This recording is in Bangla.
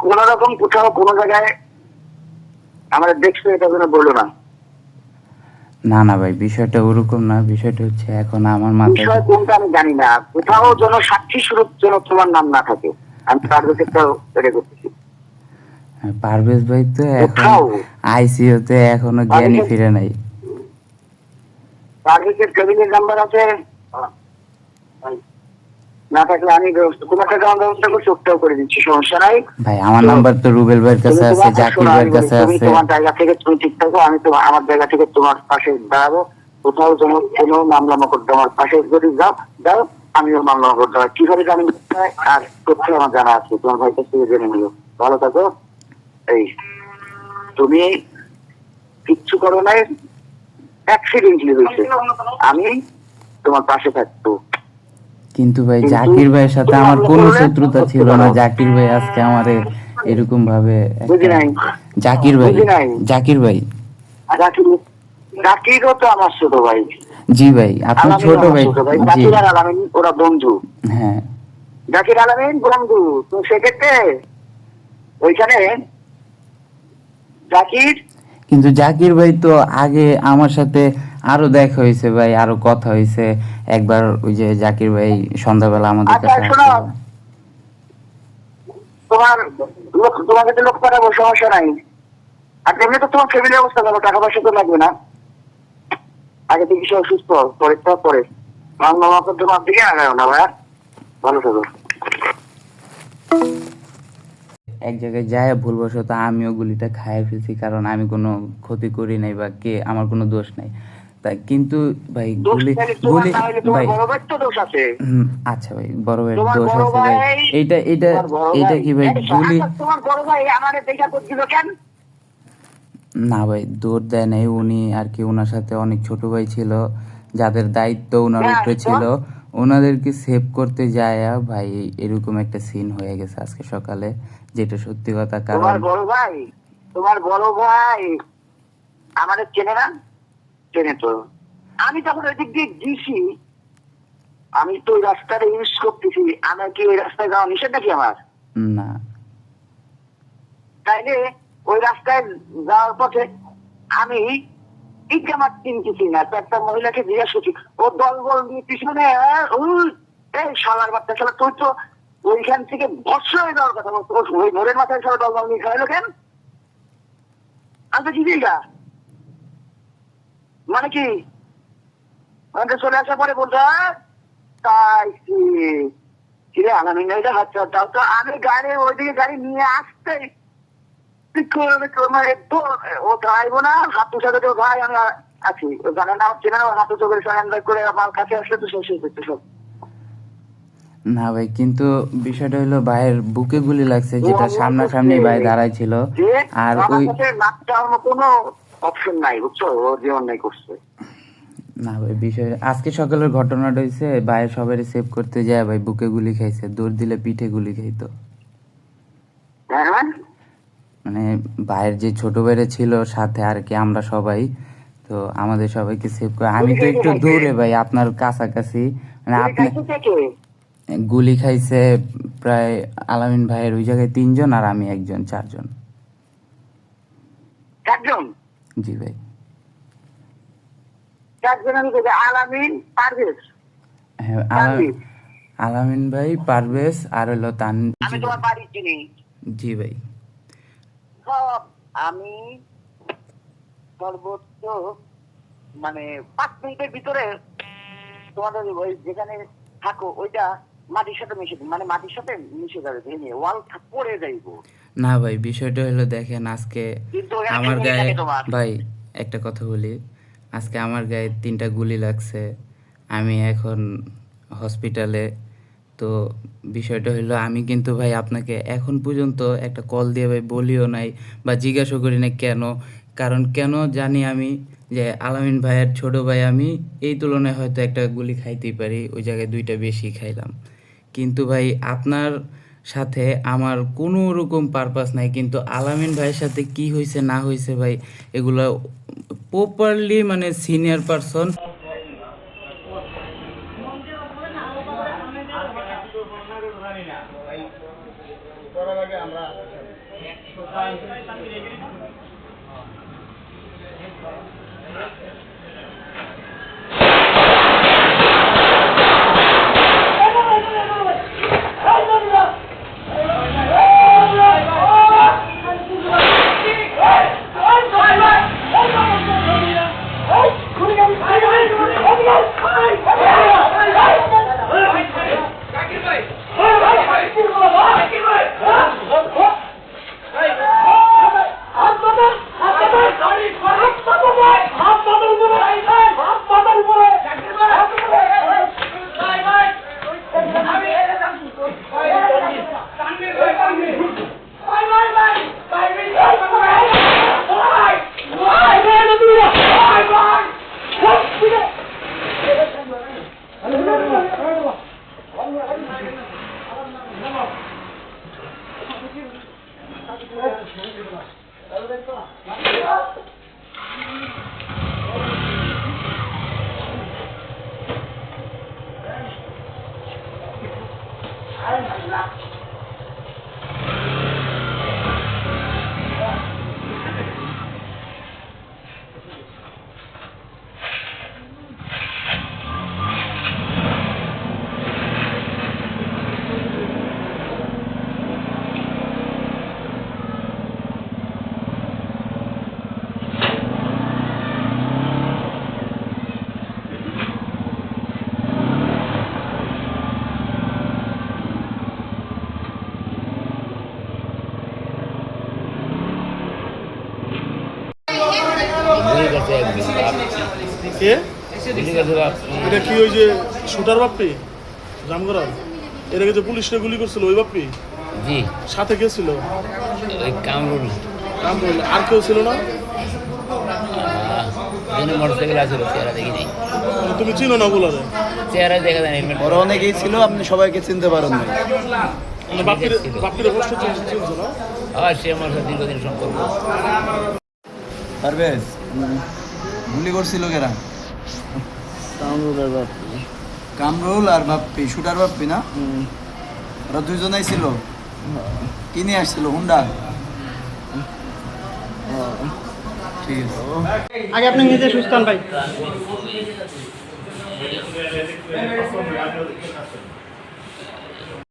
কোন রকম কোথাও কোনো জায়গায় আমরা দেখছো এটা যেন বললো না। না না ভাই, বিষয়টা ওরকম না। বিষয়টা হচ্ছে এখন আমার মাথায় বিষয় কোনটা আমি জানি না, কোথাও যেন সাক্ষী স্বরূপ যেন তোমার নাম না থাকে। আমি তার ক্ষেত্রেও এটা করতেছি। পারভেজ ভাই তো এখন কোথাও আইসিইউতে এখনো জ্ঞানী ফিরে নাই। পারভেজের টেবিলের নাম্বার আছে, না থাকলে আমি কোনো একটা আমার ব্যবস্থা করছি, ওটাও করে দিচ্ছি, সমস্যা নাই। ভাই আমার তো নাম্বার তো রুবেল ভাইয়ের তুমি কাছে আছে, তোমার জাকির শোনো, আমি ভাইয়ের বলি কাছে তুমি আছে। তোমার জায়গা থেকে তুমি ঠিক থাকো, আমি তোমার আমার জায়গা থেকে তোমার পাশে দাঁড়াবো। কোথাও যেন কোনো মামলা মোকদ্দমার পাশে যদি যাও যাও, আমিও মামলা মোকদ্দমা কিভাবে জানি আর তথ্য আমার জানা আছে, তোমার ভাইকে থেকে জেনে নিও। ভালো থাকো। এই তুমি কিচ্ছু করো নাই, অ্যাক্সিডেন্টলি হয়েছে, আমি তোমার পাশে থাকতো। কিন্তু ভাই কিন্তু জাকির ভাইয়ের সাথে তুমি আমার মামলা কোনো করলে শত্রুতা করতে ছিল না। পারো। জাকির ভাই আজকে আমারে এরকম ভাবে বুঝি একটা। নাই, জাকির ভাই, বুঝি নাই। জাকির ভাই। জাকির, জাকিরও তো আমার ছোট ভাই, জি ভাই, আপনার আলামিনও ছোট আমার ভাই। ছোট ভাই। জি, জাকির আর আলামিন ওরা বন্ধু। হ্যাঁ। জাকির আলামিন বন্ধু, তো সেক্ষেত্রে ওইখানে জাকির কিন্তু জাকির ভাই তো আগে আমার সাথে আরো দেখা হয়েছে ভাই, আরো কথা হয়েছে। একবার ওই যে জাকির ভাই সন্ধ্যাবেলা আমাদের আচ্ছা কাছে শোনো, আসছিল। তোমার তোমাকে তো লোক পাঠাবো, সমস্যা নাই। আর এমনি তো তোমার ফ্যামিলি অবস্থা ভালো, টাকা পয়সা তো লাগবে না। আগে থেকে সব সুস্থ হও, পরে তো পরে মামলা তোমার দিকে আগাও না ভাইয়া। ভালো থাকো। এক জায়গায় যায় ভুলবশত আমিও গুলিটা খাইয়ে ফেলছি, কারণ আমি কোনো ক্ষতি করি নাই বা কে আমার কোনো দোষ নাই। তাই কিন্তু ভাই দোষ গুলি তাহলে তোমার, গুলি তাহলে তোমার ভাই, বড় ভাই তো দোষ আছে। আচ্ছা ভাই, বড় ভাইয়ের তোমার দোষ বড় আছে ভাই। ভাই, এইটা এইটা তোমার বড় এইটা ভাই, কি ভাই গুলি? আচ্ছা তোমার বড় ভাই আমাদের দেখা করছিল কেন? না ভাই, দৌড় দেয় নাই। উনি আর কি, ওনার সাথে অনেক ছোট ভাই ছিল যাদের দায়িত্ব ওনার হ্যাঁ উপরে তো ছিল। ওনাদেরকে সেভ করতে যায় ভাই এরকম একটা সিন হয়ে গেছে আজকে সকালে, যেটা সত্যি কথা। কারণ তোমার বড় ভাই, তোমার বড় ভাই আমাদের চেনে না? চেনে তো। আমি যখন ওই দিক দিয়ে গেছি, আমি তো ওই রাস্তাটা ইউজ করতেছি, আমার কি ওই রাস্তায় যাওয়া নিষেধ নাকি আমার? না তাইলে ওই রাস্তায় যাওয়ার পথে আমি ইকামাত কিনতেছি না, তো একটা মহিলাকে জিজ্ঞাসা করছি, ও দল বল নিয়ে পিছনে এই শালার বাচ্চা শালা, তুই তো ওইখান থেকে বর্ষ হয়ে যাওয়ার কথা বলতো, ওই মোড়ের মাথায় শালা দল বল নিয়ে খেলালো কেন? আমি তো জিজ্ঞেস না মানে কি, আমাদের চলে আসার পরে বলতো তাই কিরে আলামিন হাত দাও তো। আমি গাড়ি ওইদিকে গাড়ি নিয়ে আসতে ও চাইবো না, হাত উঠাতে তো ভাই আমি আছি, জানে না চেনে না, হাত উঠে করে সারেন্ডার করে আমার কাছে আসলে তো শেষ হয়ে যেত সব। না ভাই, কিন্তু বিষয়টা হলো ভাইয়ের বুকে গুলি লাগছে, ও যেটা অন্যায় করছে, সামনাসামনি ভাই দাঁড়াই ছিল। যে আর আমার ওই কাছে নাক চাওয়ার কোনো অপশন নাই, বুঝছো, ও যে অন্যায় করছে। না ভাই, বিষয় আজকে সকালের ঘটনাটা হয়েছে, ভাইয়ের সবাই সেভ করতে যায় ভাই বুকে গুলি খাইছে, দৌড় দিলে পিঠে গুলি খাইতো। হ্যাঁ মানে ভাইয়ের যে ছোট ভাইরা ছিল সাথে আর কি, আমরা সবাই তো আমাদের সবাইকে সেভ করে। আমি গুলি তো খাইছে একটু খাইছে, দূরে ভাই, আপনার কাছাকাছি। মানে গুলি আপনি খাইছে কে কে? গুলি খাইছে প্রায় আলামিন ভাইয়ের ওই জায়গায় 3 জন, আর আমি একজন, 4 জন। চারজন? জি ভাই। চারজন আমি বলছি, আলামিন, পারভেজ, হ্যাঁ, তানভীর। আলামিন ভাই, পারভেজ আর হলো আমি তানজি ভাই। তোমার বাড়ি চিনি জি ভাই। সব। আমি সর্বোচ্চ মানে 5 মিনিটের ভিতরে তোমাদের ওই যেখানে থাকো ওইটা মাটির সাথে মিশে, মানে মাটির সাথে মিশে যাবে, ভেঙে ওয়াল পড়ে যাইবো। না ভাই, বিষয়টা হলো দেখেন, আজকে কিন্তু ওখানে আমার ফ্যামিলি গায়ে, থাকে তোমার। ভাই একটা কথা বলি, আজকে আমার গায়ে 3টা গুলি লাগছে। আমি এখন হসপিটালে। তো বিষয়টা হলো, আমি কিন্তু ভাই আপনাকে এখন পর্যন্ত একটা কল দিয়ে ভাই বলিও নাই বা জিজ্ঞাসা করি না কেন। কারণ কেন জানি আমি যে আলামিন ভাইয়ের ছোট ভাই আমি, এই তুলনায় হয়তো একটা গুলি খাইতেই পারি, ওই জায়গায় 2টা বেশি খাইলাম। কিন্তু ভাই আপনার সাথে আমার কোনো রকম পারপাস নাই। কিন্তু আলামিন ভাইয়ের সাথে কি হয়েছে না হয়েছে ভাই, এগুলো প্রপারলি মানে সিনিয়র পারসন। করার আগে আমরা কে এটা কি ওই যে শুটার বাপ্পি জামগড়ার এর আগে যে পুলিশরা গুলি করছিল ওই বাপ্পি? জি, সাথে কে ছিল? ওই কামরুল কামরুল। আর কেউ ছিল না? মোটরসাইকেল আছে, চেহারা দেখি নাই। তুমি চিনো না ওগুলারে? চেহারা দেখা যায় হেলমেট। ওরা অনেকেই ছিল, আপনি সবাইকে চিনতে পারেন না। মানে বাপ্পির অবশ্য চিনছো না? সে আমার সাথে দীর্ঘদিন সম্পর্ক। পারভেজ, গুলি করছিল কেরা? কামরুল আর বাপ্পি, শুটার বাপ্পি না? ওরা দুজনেই ছিল। কি নিয়ে আসছিল? হুন্ডা? ঠিক আছে। আগে আপনি নিজে সুস্থ হন ভাই।